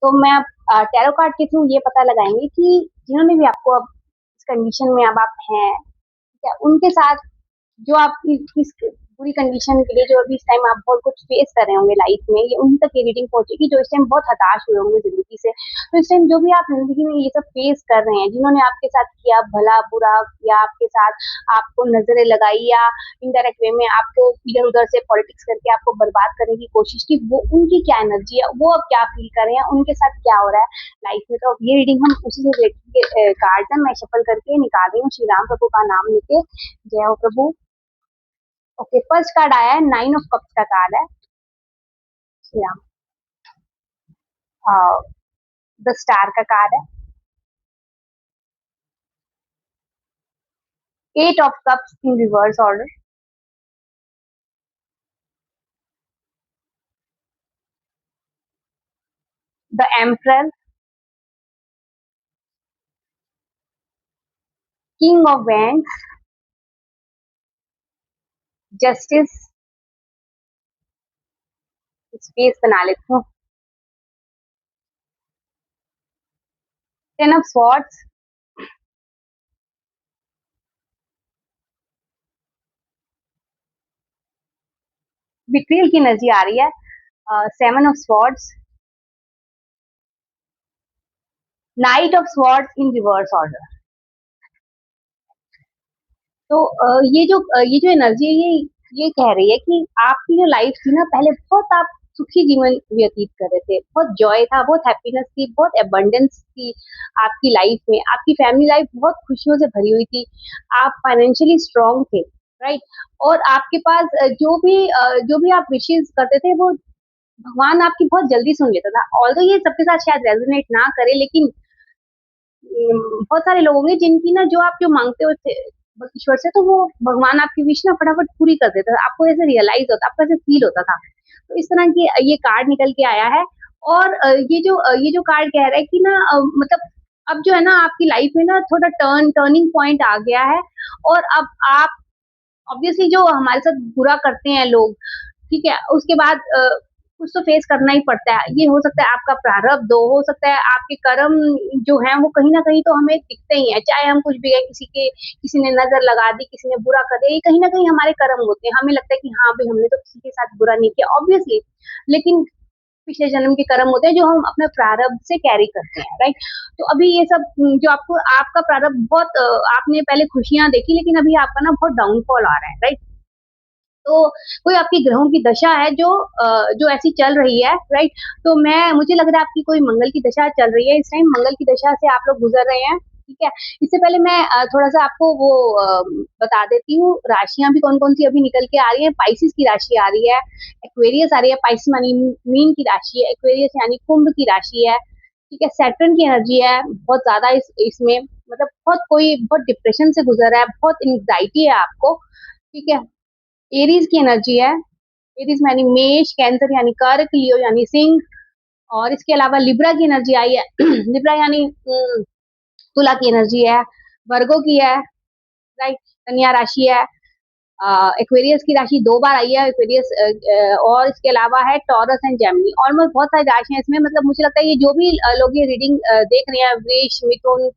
तो मैं अब टैरो कार्ड के थ्रू ये पता लगाएंगे कि जिन्होंने भी आपको अब इस कंडीशन में अब आप हैं, ठीक है, उनके साथ जो आपकी इस पूरी कंडीशन के लिए जो अभी इस टाइम आप बहुत कुछ फेस कर रहे होंगे लाइफ में, ये उन तक ये रीडिंग पहुंचेगी जो इस टाइम बहुत हताश हुए होंगे जिंदगी से। तो इस टाइम जो भी आप जिंदगी में ये सब फेस कर रहे हैं, जिन्होंने आपके साथ किया भला बुरा, या आपके साथ आपको नजरें लगाई, या इनडायरेक्ट वे में आपको इधर उधर से पॉलिटिक्स करके आपको बर्बाद करने की कोशिश की, वो उनकी क्या एनर्जी है, वो अब क्या फील कर रहे हैं, उनके साथ क्या हो रहा है लाइफ में। तो अब ये रीडिंग हम उसी से रिलेटेड के कार्ड है, मैं शफल करके निकाल रही हूँ श्री राम प्रभु का नाम लेके। जय हो प्रभु। ओके, फर्स्ट कार्ड आया है, 9 ऑफ कप्स का कार्ड है। श्री राम। द स्टार का कार्ड है। 8 of cups in reverse order. The emperor. King of wands. Justice. Space बना लेती हूँ। 10 ऑफ स्वॉर्ड्स। बिट्रियल की एनर्जी आ रही है। 7 of swords. Night of swords in reverse order. तो ये जो एनर्जी है, ये कह रही है कि आपकी जो लाइफ थी ना, पहले बहुत आप सुखी जीवन व्यतीत कर रहे थे, बहुत जॉय था, बहुत हैप्पीनेस थी, बहुत एबंडेंस थी आपकी लाइफ में, आपकी फैमिली लाइफ बहुत खुशियों से भरी हुई थी, आप फाइनेंशियली स्ट्रांग थे, राइट। और आपके पास जो भी आप विशेष करते थे, वो भगवान आपकी बहुत जल्दी सुन लेता था। ऑल्दो ये सबके साथ शायद रेजोनेट ना करे, लेकिन बहुत सारे लोग होंगे जिनकी ना, जो आप जो मांगते हो ईश्वर से, तो वो भगवान आपकी विश ना फटाफट पूरी कर देता था, आपको ऐसे रियलाइज होता, आपको ऐसे फील होता था। तो इस तरह की ये कार्ड निकल के आया है। और ये जो कार्ड कह रहा है कि ना, मतलब अब जो है ना, आपकी लाइफ में ना थोड़ा टर्निंग पॉइंट आ गया है। और अब आप ऑब्वियसली जो हमारे साथ बुरा करते हैं लोग, ठीक है, उसके बाद कुछ तो फेस करना ही पड़ता है। ये हो सकता है आपका प्रारब्ध हो सकता है आपके कर्म जो हैं वो कहीं ना कहीं तो हमें दिखते ही हैं, चाहे हम कुछ भी है, किसी ने नजर लगा दी, किसी ने बुरा कर दिया, ये कहीं ना कहीं हमारे कर्म होते हैं। हमें लगता है कि हाँ भाई, हमने तो किसी के साथ बुरा नहीं किया ऑब्वियसली, लेकिन पिछले जन्म के कर्म होते हैं जो हम अपने प्रारब्ध से कैरी करते हैं, राइट। तो अभी ये सब जो आपको आपका प्रारब्ध बहुत आपने पहले खुशियां देखी, लेकिन अभी आपका ना बहुत डाउनफॉल आ रहा है, राइट। तो कोई आपकी ग्रहों की दशा है जो ऐसी चल रही है, राइट। तो मैं मुझे लग रहा है आपकी कोई मंगल की दशा चल रही है, इस टाइम मंगल की दशा से आप लोग गुजर रहे हैं, ठीक है। इससे पहले मैं थोड़ा सा आपको वो बता देती हूँ, राशियां भी कौन कौन सी अभी निकल के आ रही है। पाइसिस की राशि आ रही है, एक्वेरियस आ रही है, पाइसिस यानी मीन की राशि है, एक्वेरियस यानी कुंभ की राशि है, ठीक है। सैटर्न की एनर्जी है बहुत ज्यादा इसमें, मतलब बहुत डिप्रेशन से गुजर रहा है, बहुत एंग्जाइटी है आपको, ठीक है। एरीज की एनर्जी है, एरीज यानी मेष, कैंसर यानी कर्क, लियो यानी सिंह। और इसके अलावा लिब्रा की एनर्जी आई है। लिब्रा यानी तुला की एनर्जी है, वर्गो की है, राइट, कन्या राशि है। एक्वेरियस की राशि 2 बार आई है, एक्वेरियस। और इसके अलावा है टॉरस एंड जेमिनी। ऑलमोस्ट बहुत सारी राशियां इसमें, मतलब मुझे लगता है ये जो भी लोग ये रीडिंग देख रहे हैं, वृष, मिथुन,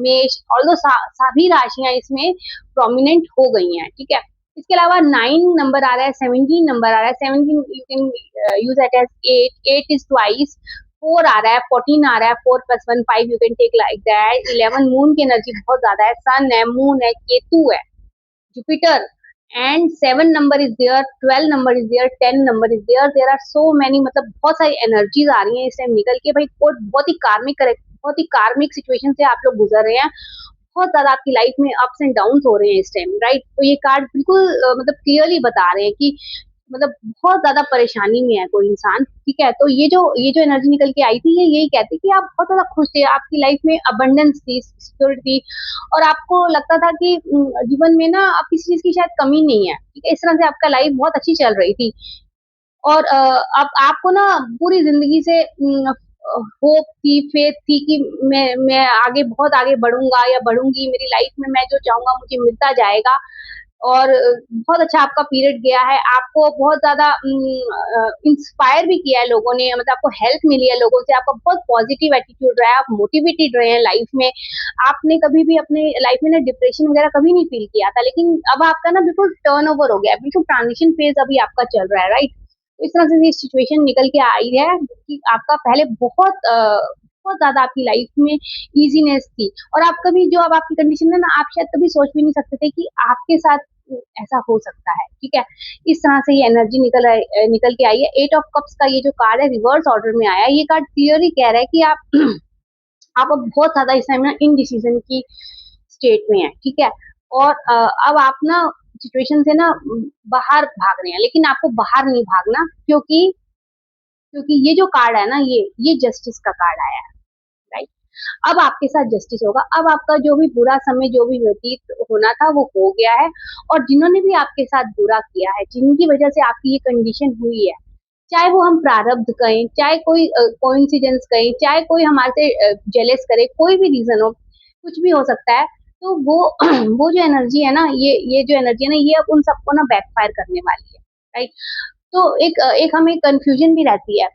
मेष, ऑल्दो सभी राशियां इसमें प्रोमिनेंट हो गई हैं, ठीक है। इसके अलावा 9 नंबर आ रहा है, 17 नंबर आ रहा है, 17 you can use it as 8, 8 is twice, 4 आ रहा है, 14 आ रहा है, 4+1 5, you can take like that. 11 moon की एनर्जी बहुत ज्यादा है, सन है, मून है, केतु है, Jupiter, and 7 number is there, 12 number is there, 10 number is there, there are so many, मतलब बहुत सारी एनर्जीज आ रही हैं इस टाइम निकल के भाई। बहुत ही कार्मिक, करेक्ट, बहुत ही कार्मिक सिचुएशन से आप लोग गुजर रहे हैं, बहुत ज्यादा आपकी लाइफ में अप्स एंड डाउन हो रहे हैं इस टाइम, राइट। तो ये कार्ड बिल्कुल मतलब क्लियरली बता रहे हैं कि मतलब बहुत ज्यादा परेशानी में है कोई इंसान, ठीक है। तो ये जो एनर्जी निकल के आई थी, ये यही कहती कि आप बहुत ज्यादा खुश थे, आपकी लाइफ में अबंडेंस थी, सिक्योरिटी थी, और आपको लगता था कि जीवन में ना आप किसी चीज की शायद कमी नहीं है, ठीक है। इस तरह से आपका लाइफ बहुत अच्छी चल रही थी। और अब आपको ना पूरी जिंदगी से होप थी, फेथ थी कि मैं आगे बहुत आगे बढ़ूंगा या बढ़ूंगी, मेरी लाइफ में मैं जो चाहूंगा मुझे मिलता जाएगा। और बहुत अच्छा आपका पीरियड गया है, आपको बहुत ज़्यादा इंस्पायर भी किया है लोगों ने, मतलब आपको हेल्प मिली है लोगों से, आपका बहुत पॉजिटिव एटीट्यूड रहा है, आप मोटिवेटेड रहे हैं लाइफ में, आपने कभी भी अपने लाइफ में ना डिप्रेशन वगैरह कभी नहीं फील किया था, लेकिन अब आपका ना बिल्कुल टर्न ओवर हो गया है, बिल्कुल ट्रांजिशन फेज अभी आपका चल रहा है, राइट? इस तरह से ये सिचुएशन निकल के आई है कि आपका पहले बहुत ज्यादा आपकी लाइफ में इजीनेस थी, और आप कभी जो अब आपकी कंडीशन है ना, आप शायद कभी सोच भी नहीं सकते थे कि आपके साथ ऐसा हो सकता है, ठीक है? इस तरह से ये एनर्जी निकल के आई है। एट ऑफ कप्स का ये जो कार्ड है रिवर्स ऑर्डर में आया है, ये कार्ड क्लियरली कह रहा है कि आप अब बहुत ज्यादा इस टाइम ना इन डिसीजन की स्टेट में है, ठीक है? और अब आप ना सिचुएशन से ना बाहर भाग रहे हैं, लेकिन आपको बाहर नहीं भागना, क्योंकि ये जो कार्ड है ना, ये जस्टिस का कार्ड आया है, राइट? अब आपके साथ जस्टिस होगा, अब आपका जो भी बुरा समय जो भी व्यतीत होना था वो हो गया है, और जिन्होंने भी आपके साथ बुरा किया है, जिनकी वजह से आपकी ये कंडीशन हुई है, चाहे वो हम प्रारब्ध कहें, चाहे कोई कोइंसिडेंस कहें, चाहे कोई हमारे से जेलस करे, कोई भी रीजन हो, कुछ भी हो सकता है, तो वो वो जो एनर्जी है ना, ये जो एनर्जी है ना, ये अब उन सबको ना बैकफायर करने वाली है, राइट? तो एक हमें कंफ्यूजन भी रहती है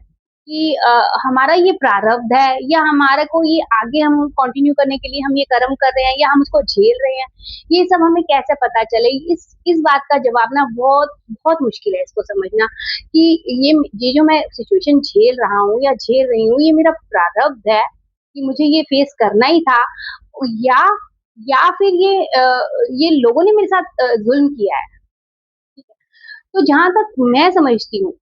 कि हमारा ये प्रारब्ध है, या हमारे को ये आगे हम कंटिन्यू करने के लिए हम ये कर्म कर रहे हैं, या हम उसको झेल रहे हैं, ये सब हमें कैसे पता चले? इस बात का जवाब ना बहुत बहुत मुश्किल है इसको समझना, कि ये जो मैं सिचुएशन झेल रहा हूँ या झेल रही हूँ, ये मेरा प्रारब्ध है कि मुझे ये फेस करना ही था, या फिर ये लोगों ने मेरे साथ जुल्म किया है, ठीक है? तो जहां तक मैं समझती हूँ,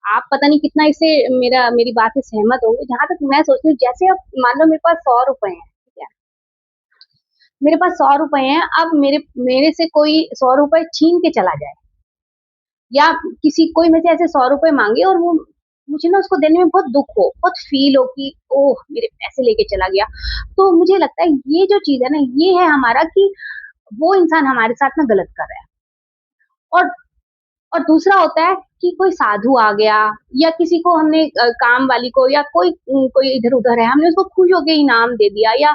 आप पता नहीं कितना इससे मेरी बात से सहमत होंगे, जहां तक मैं सोचती हूँ, जैसे अब मान लो मेरे पास 100 रुपए हैं, ठीक है? मेरे पास 100 रुपए हैं, अब मेरे मेरे से कोई 100 रुपए छीन के चला जाए, या किसी कोई में से ऐसे 100 रुपए मांगे, और वो मुझे ना उसको देने में बहुत दुख हो, बहुत फील हो कि ओह मेरे पैसे लेके चला गया, तो मुझे लगता है ये जो चीज है ना, ये है हमारा कि वो इंसान हमारे साथ ना गलत कर रहा है। और दूसरा होता है कि कोई साधु आ गया, या किसी को हमने काम वाली को, या कोई इधर उधर है, हमने उसको खुश होके इनाम दे दिया,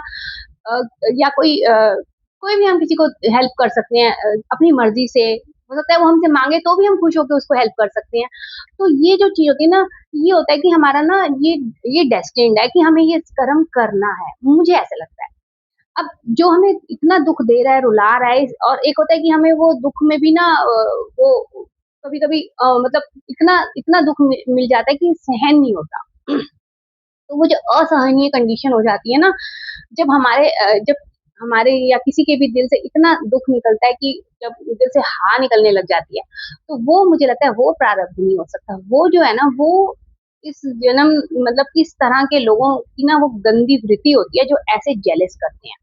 अ, या कोई भी हम किसी को हेल्प कर सकते हैं अपनी मर्जी से, हो सकता है वो हमसे मांगे तो भी हम खुश होकर उसको हेल्प कर सकते हैं। तो ये जो चीज होती है ना, ये होता है कि हमारा ना ये डेस्टिन्ड है कि हमें ये कर्म करना है, मुझे ऐसा लगता है। अब जो हमें इतना दुख दे रहा है, रुला रहा है, और एक होता है कि हमें वो दुख में भी ना वो कभी कभी मतलब इतना इतना दुख मिल जाता है कि सहन नहीं होता। तो वो जो असहनीय कंडीशन हो जाती है ना, जब हमारे या किसी के भी दिल से इतना दुख निकलता है कि जब दिल से हाँ निकलने लग जाती है, तो वो मुझे लगता है वो प्रारब्ध नहीं हो सकता, वो जो है ना, वो इस जन्म, मतलब इस तरह के लोगों की ना वो गंदी वृत्ति होती है जो ऐसे जेलस करते हैं,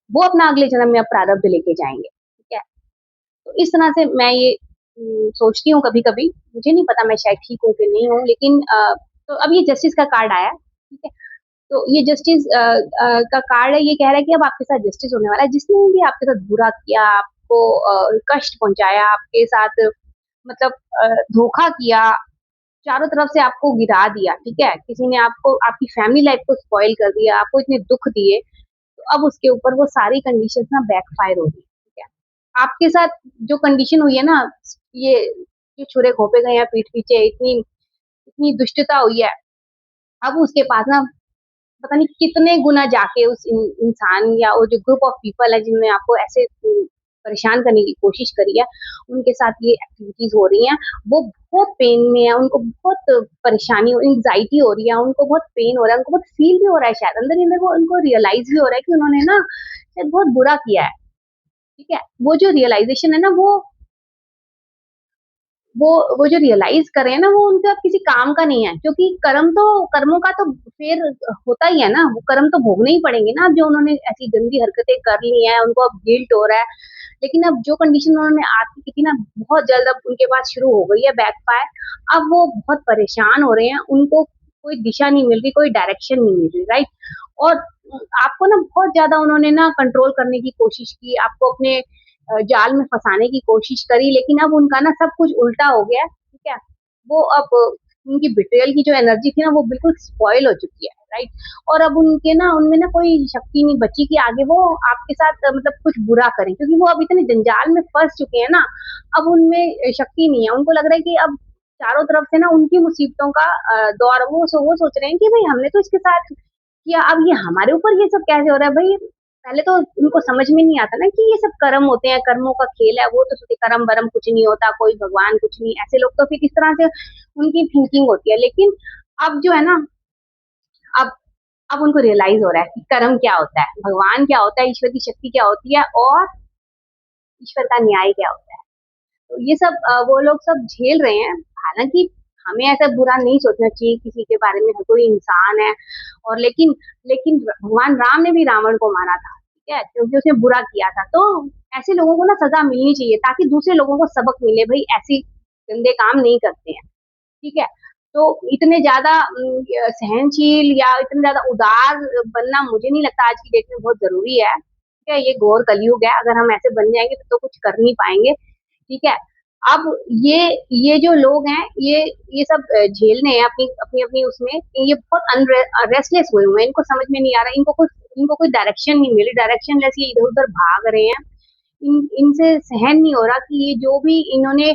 वो अपना अगले जन्म में अब प्रारब्ध लेके जाएंगे, ठीक है? तो इस तरह से मैं ये सोचती हूँ कभी कभी, मुझे नहीं पता मैं शायद ठीक हूँ कि नहीं हूँ, लेकिन तो अब ये जस्टिस का कार्ड आया, ठीक है? तो ये जस्टिस का कार्ड है, ये कह रहा है कि अब आपके साथ जस्टिस होने वाला है, जिसने भी आपके साथ बुरा किया, आपको कष्ट पहुंचाया, आपके साथ मतलब धोखा किया, चारों तरफ से आपको गिरा दिया, ठीक है? किसी ने आपको आपकी फैमिली लाइफ को स्पॉइल कर दिया, आपको इतने दुख दिए, तो अब उसके ऊपर वो सारी कंडीशंस ना बैकफायर हो रही है, ठीक है? आपके साथ जो कंडीशन हुई है ना, ये ये छुरे घोंपे गए हैं पीठ पीछे, इतनी इतनी दुष्टता हुई है, अब उसके पास ना पता नहीं कितने गुना जाके उस इंसान या वो जो ग्रुप ऑफ पीपल है जिन्होंने आपको ऐसे परेशान करने की कोशिश करी है, उनके साथ ये एक्टिविटीज हो रही हैं, वो बहुत पेन में है, उनको बहुत परेशानी, एंग्जाइटी हो रही है, उनको बहुत पेन हो रहा है, उनको बहुत फील भी हो रहा है, शायद अंदर ही अंदर वो उनको रियलाइज भी हो रहा है कि उन्होंने ना शायद बहुत बुरा किया है, ठीक है? वो जो रियलाइजेशन है ना, वो जो रियलाइज कर रहे हैं ना, वो उनके अब किसी काम का नहीं है, क्योंकि कर्मों का तो फिर होता ही है ना, वो कर्म तो भोगने ही पड़ेंगे ना, अब जो उन्होंने ऐसी गंदी हरकतें कर ली हैं, उनको अब गिल्ट हो रहा है, लेकिन अब जो कंडीशन उन्होंने आगे की थी ना, बहुत जल्द अब उनके पास शुरू हो गई है बैकफायर, अब वो बहुत परेशान हो रहे हैं, उनको कोई दिशा नहीं मिल रही, कोई डायरेक्शन नहीं मिल रही, राइट? और आपको ना बहुत ज्यादा उन्होंने ना कंट्रोल करने की कोशिश की, आपको अपने जाल में फंसाने की कोशिश करी, लेकिन अब उनका ना सब कुछ उल्टा हो गया है, ठीक है? वो अब उनकी बिट्रेयल की जो एनर्जी थी ना, वो बिल्कुल स्पॉइल हो चुकी है, राइट। और अब उनके ना उनमें ना कोई शक्ति नहीं बची कि आगे वो आपके साथ मतलब कुछ बुरा करें, क्योंकि वो अब इतने जंजाल में फंस चुके हैं ना। अब उनमें शक्ति नहीं है, उनको लग रहा है कि अब चारों तरफ से ना उनकी मुसीबतों का दौर, वो सोच रहे हैं कि भाई हमने तो इसके साथ किया, अब ये हमारे ऊपर ये सब कैसे हो रहा है भाई। पहले तो उनको समझ में नहीं आता ना कि ये सब कर्म होते हैं, कर्मों का खेल है, वो तो सोचते कर्म वरम कुछ नहीं होता, कोई भगवान कुछ नहीं, ऐसे लोग तो फिर इस तरह से उनकी थिंकिंग होती है। लेकिन अब जो है ना, अब अब उनको रियलाइज हो रहा है कि कर्म क्या होता है, भगवान क्या होता है, ईश्वर की शक्ति क्या होती है, और ईश्वर का न्याय क्या होता है। तो ये सब वो लोग सब झेल रहे हैं। हालांकि हमें ऐसा बुरा नहीं सोचना चाहिए किसी के बारे में, हर कोई इंसान है। और लेकिन लेकिन भगवान राम ने भी रावण को मारा था, ठीक है, क्योंकि उसने बुरा किया था। तो ऐसे लोगों को ना सजा मिलनी चाहिए, ताकि दूसरे लोगों को सबक मिले, भाई ऐसी गंदे काम नहीं करते हैं, ठीक है। तो इतने ज्यादा सहनशील या इतने ज्यादा उदार बनना मुझे नहीं लगता आज की डेट में बहुत जरूरी है, ठीक है। ये घोर कलयुग है, अगर हम ऐसे बन जाएंगे तो कुछ कर नहीं पाएंगे, ठीक है। अब ये ये जो लोग हैं, ये सब झेल रहे हैं अपनी अपनी अपनी उसमें, ये बहुत रेस्टलेस हुए हुए हैं, इनको समझ में नहीं आ रहा, इनको कोई डायरेक्शन नहीं मिली, डायरेक्शन लेस ये इधर उधर भाग रहे हैं। इनसे सहन नहीं हो रहा कि ये जो भी इन्होंने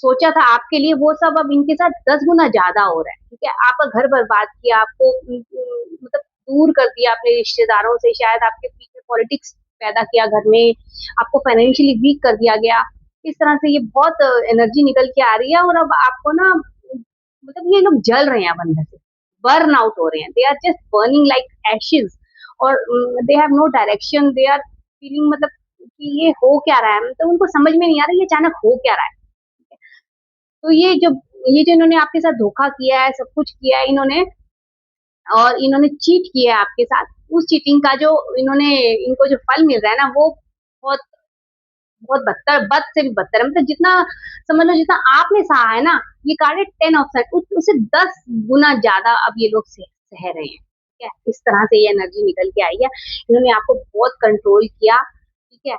सोचा था आपके लिए, वो सब अब इनके साथ 10 गुना ज्यादा हो रहा है, ठीक है। आपका घर बर्बाद किया, आपको मतलब दूर कर दिया अपने रिश्तेदारों से, शायद आपके पीछे पॉलिटिक्स पैदा किया घर में, आपको फाइनेंशियली वीक कर दिया गया। इस तरह से ये बहुत एनर्जी निकल के आ रही है, और अब आपको ना मतलब ये लोग जल रहे हैं अब अंदर से, बर्न आउट हो रहे हैं, they are just burning like ashes. और they have no direction, they are feeling मतलब कि ये हो क्या रहा है, तो उनको समझ में नहीं आ रहा ये अचानक हो क्या रहा है। तो ये जो इन्होंने आपके साथ धोखा किया है, सब कुछ किया है इन्होंने, और इन्होंने चीट किया है आपके साथ, उस चीटिंग का जो इन्होंने इनको जो फल मिल रहा है ना, वो बहुत बहुत बदतर, बद से भी बदतर है। मतलब जितना समझ लो, जितना आपने सहा है ना, ये कार्ड है 10 ऑफ उससे 10 गुना ज्यादा अब ये लोग सह रहे हैं, ठीक है। इस तरह से ये एनर्जी निकल के आई है, इन्होंने आपको बहुत कंट्रोल किया, ठीक है।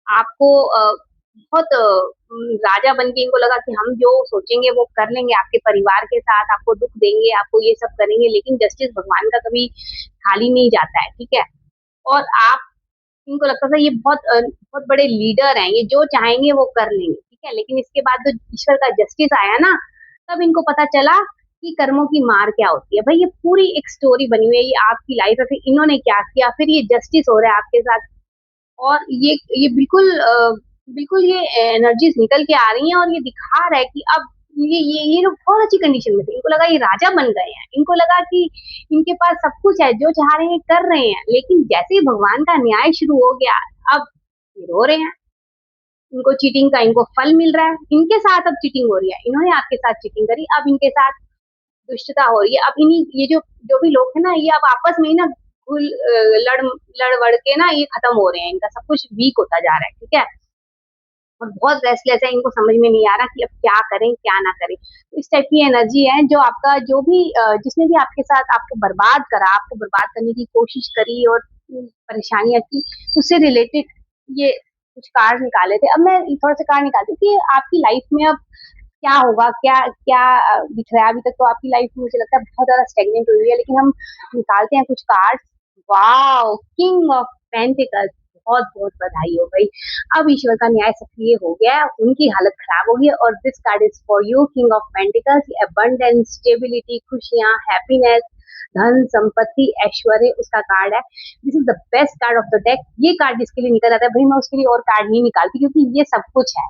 आपको बहुत राजा बन के इनको लगा कि हम जो सोचेंगे वो कर लेंगे, आपके परिवार के साथ आपको दुख देंगे, आपको ये सब करेंगे, लेकिन जस्टिस भगवान का कभी खाली नहीं जाता है, ठीक है। और आप, इनको लगता था ये बहुत बड़े लीडर हैं, ये जो चाहेंगे वो कर लेंगे, ठीक है। लेकिन इसके बाद जो ईश्वर का जस्टिस आया ना, तब इनको पता चला कि कर्मों की मार क्या होती है। भाई ये पूरी एक स्टोरी बनी हुई है, ये आपकी लाइफ है, फिर इन्होंने क्या किया, फिर ये जस्टिस हो रहा है आपके साथ। और ये बिल्कुल ये एनर्जीज निकल के आ रही हैं, और ये दिखा रहा है कि अब ये लोग बहुत अच्छी कंडीशन में थे, इनको लगा ये राजा बन गए हैं, इनको लगा कि इनके पास सब कुछ है, जो चाह रहे हैं कर रहे हैं। लेकिन जैसे ही भगवान का न्याय शुरू हो गया, अब ये रो रहे हैं, इनको चीटिंग का इनको फल मिल रहा है, इनके साथ अब चीटिंग हो रही है, इन्होंने आपके साथ चीटिंग करी, अब इनके साथ दुष्टता हो रही है। अब इन्हीं ये जो भी लोग हैं ना, ये अब आपस में ही ना लड़ लड़ वड़ के ना ये खत्म हो रहे हैं, इनका सब कुछ वीक होता जा रहा है, ठीक है। और बहुत रेस्टलेस है, इनको समझ में नहीं आ रहा कि अब क्या करें क्या ना करें। तो इस टाइप की एनर्जी है, जो आपका जो भी जिसने भी आपके साथ आपको बर्बाद करा, आपको बर्बाद करने की कोशिश करी और परेशानियां की, उससे रिलेटेड ये कुछ कार्ड निकाले थे। अब मैं थोड़ा सा कार्ड निकालती हूँ कि आपकी लाइफ में अब क्या होगा, क्या क्या दिख रहा है। अभी तक तो आपकी लाइफ में मुझे लगता है बहुत ज्यादा स्टेगनेंट हुई है, लेकिन हम निकालते हैं कुछ card. Wow, king of pentacles, बहुत बहुत बधाई हो भाई। अब ईश्वर का न्याय सक्रिय हो गया है, उनकी हालत खराब हो गई है, और this card is for you, king of pentacles. Abundance, stability, खुशियां, हैप्पीनेस, धन संपत्ति, ऐश्वर्य, उसका कार्ड है। This is the best card of the deck. ये कार्ड जिसके लिए निकल जाता है भाई, मैं उसके लिए और कार्ड नहीं निकालती, क्योंकि ये सब कुछ है,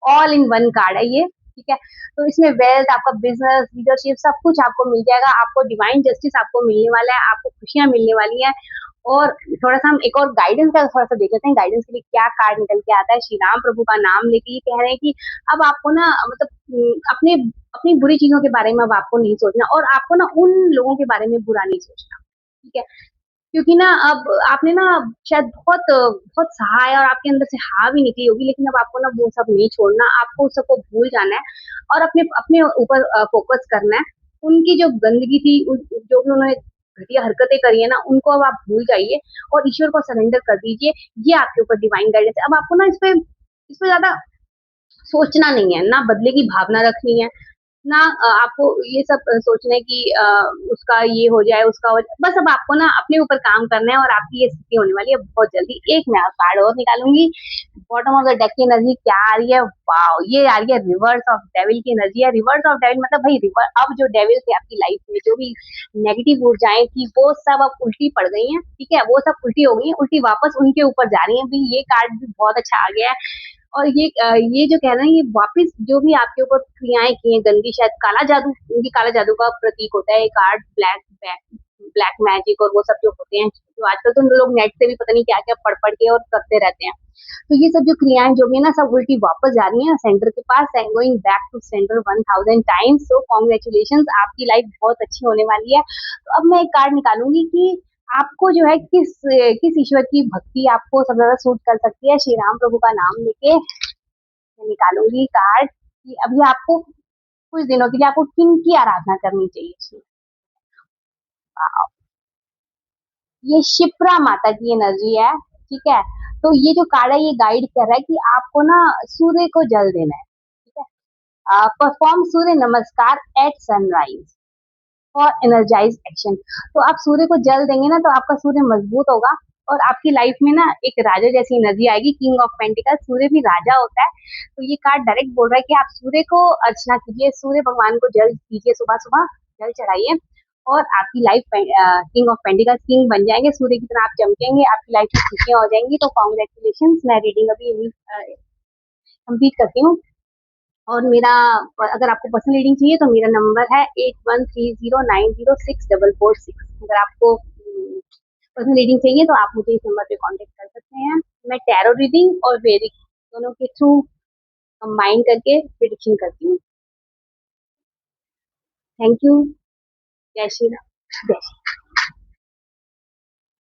ऑल इन वन कार्ड है ये, ठीक है। तो इसमें वेल्थ, आपका बिजनेस, लीडरशिप, सब कुछ आपको मिल जाएगा, आपको डिवाइन जस्टिस आपको मिलने वाला है, आपको खुशियां मिलने वाली है। और थोड़ा सा हम एक और गाइडेंस का थोड़ा सा देख लेते हैं, गाइडेंस के लिए क्या कार्ड निकल के आता है। श्री राम प्रभु का नाम लेके ये कह रहे हैं कि अब आपको ना मतलब अपने अपनी बुरी चीजों के बारे में अब आपको नहीं सोचना, और आपको ना उन लोगों के बारे में बुरा नहीं सोचना, ठीक है। क्योंकि ना अब आपने ना शायद बहुत बहुत सहा है, और आपके अंदर से हा भी निकली होगी, लेकिन अब आपको ना वो सब नहीं छोड़ना, आपको उस सबको भूल जाना है, और अपने अपने ऊपर फोकस करना है। उनकी जो गंदगी थी, जो भी उन्होंने घटिया हरकतें करी है ना, उनको अब आप भूल जाइए और ईश्वर को सरेंडर कर दीजिए। ये आपके ऊपर डिवाइन गाइडेंस है। अब आपको ना इस पे ज्यादा सोचना नहीं है, ना बदले की भावना रखनी है, ना आपको ये सब सोचना है कि उसका ये हो जाए, उसका हो जाए। बस अब आपको ना अपने ऊपर काम करना है और आपकी ये स्थिति होने वाली है बहुत जल्दी। एक मैं कार्ड और निकालूंगी। बॉटम ऑफ द डेक की एनर्जी क्या आ रही है? वाओ, ये आ रही है रिवर्स ऑफ डेविल की एनर्जी है। रिवर्स ऑफ डेविल मतलब भाई रिवर, अब जो डेविल थे आपकी लाइफ में, जो भी नेगेटिव ऊर्जाएं थी वो सब अब उल्टी पड़ गई हैं, ठीक है, वो सब उल्टी हो गई हैं, उल्टी वापस उनके ऊपर जा रही हैं भी। ये कार्ड भी बहुत अच्छा आ गया है। और ये जो कह रहे हैं, ये वापस जो भी आपके ऊपर क्रियाएं की हैं गंदी, शायद काला जादू, ये काला जादू का प्रतीक होता है, एक आर्ट ब्लैक ब्लैक मैजिक और वो सब जो होते हैं, जो आजकल तो लोग नेट से भी पता नहीं क्या क्या पढ़ पढ़ के और करते रहते हैं। तो ये सब जो क्रियाएं जो भी है ना, सब उल्टी वापस जा रही हैं सेंटर के पास, going back to centre 1000 times. So congratulation, आपकी लाइफ बहुत अच्छी होने वाली है। तो अब मैं एक कार्ड निकालूंगी कि आपको जो है किस ईश्वर की भक्ति आपको सबसे ज्यादा सूट कर सकती है। श्री राम प्रभु का नाम लेके मैं निकालूंगी कार्ड कि अभी आपको कुछ दिनों के लिए आपको किन की आराधना करनी चाहिए। ये शिप्रा माता की एनर्जी है, ठीक है। तो ये जो कार्ड है ये गाइड कर रहा है कि आपको ना सूर्य को जल देना है, ठीक है। Perform surya namaskar at sunrise for energise action. तो आप सूर्य को जल देंगे ना तो आपका सूर्य मजबूत होगा और आपकी लाइफ में ना एक राजा जैसी एनर्जी आएगी। किंग ऑफ पेंटिकल, सूर्य भी राजा होता है। तो ये कार्ड डायरेक्ट बोल रहा है कि आप सूर्य को अर्चना कीजिए, सूर्य भगवान को जल दीजिए, सुबह सुबह जल चढ़ाइए और आपकी life king of pentacle king बन जाएंगे, सूर्य की तरह आप चमकेंगे, आपकी लाइफ में खुशियां हो जाएंगी। तो कॉन्ग्रेचुलेशन, मैं रीडिंग अभी कंप्लीट करती हूँ। और मेरा, अगर आपको पर्सनल रीडिंग चाहिए तो मेरा नंबर है 8130906446। अगर आपको पर्सनल रीडिंग चाहिए तो आप मुझे इस नंबर पे कांटेक्ट कर सकते हैं। मैं टैरो रीडिंग और वेदिक दोनों के थ्रू कंबाइन करके प्रिडिक्शन करती हूँ। Thank you. जय श्री राम। जय श्री